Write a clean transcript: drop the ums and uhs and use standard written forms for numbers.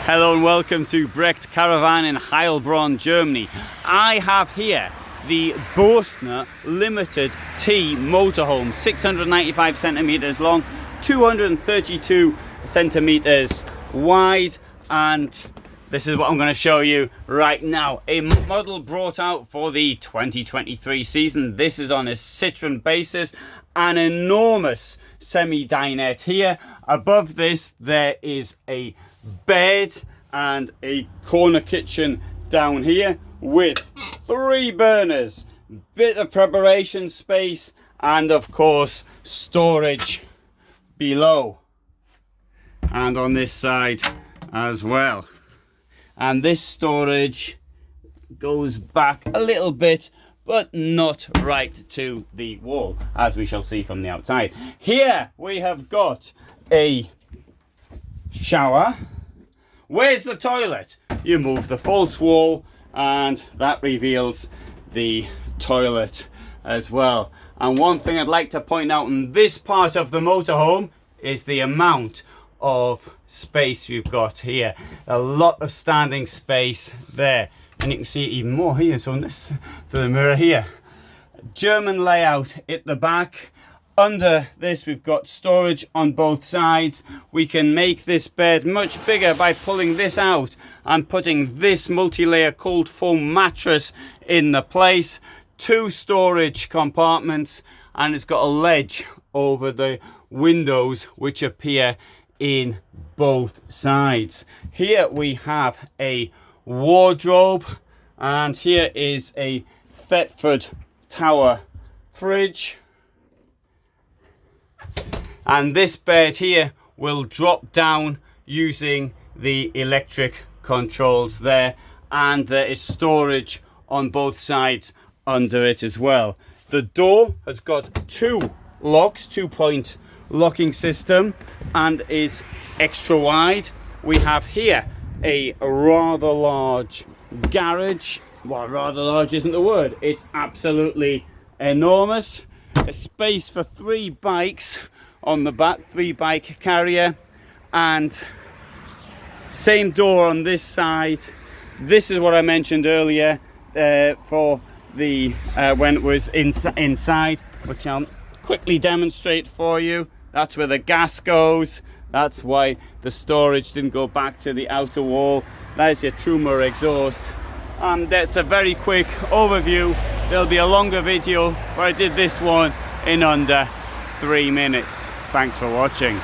Hello and welcome to Brecht Caravan in Heilbronn, Germany. I have here the Burstner Limited T motorhome, 695 centimeters long, 232 centimeters wide, and this is what I'm going to show you right now. A model brought out for the 2023 season. This is on a Citroen basis, an enormous semi-dinette here. Above this there is a bed and a corner kitchen down here with 3 burners, bit of preparation space, and of course storage below and on this side as well. And this storage goes back a little bit, but not right to the wall, as we shall see from the outside. Here we have got a shower. Where's the toilet? You move the false wall and that reveals the toilet as well. And one thing I'd like to point out in this part of the motorhome is the amount of space we've got here. A lot of standing space there, and you can see it even more here. So on this, for the mirror here, German layout at the back. Under this we've got storage on both sides. We can make this bed much bigger by pulling this out and putting this multi-layer cold foam mattress in the place. 2 storage compartments, and it's got a ledge over the windows which appear in both sides. Here we have a wardrobe, and here is a Thetford Tower fridge. And this bed here will drop down using the electric controls there, and there is storage on both sides under it as well. The door has got 2 locks, 2-point locking system, and is extra wide. We have here a rather large garage. Well, rather large isn't the word, it's absolutely enormous. A space for 3 bikes on the back, 3 bike carrier, and same door on this side. This is what I mentioned earlier for the when it was inside, which I'll quickly demonstrate for you. That's where the gas goes. That's why the storage didn't go back to the outer wall. There's your Truma exhaust. And that's a very quick overview. There'll be a longer video where I did this one in under 3 minutes. Thanks for watching.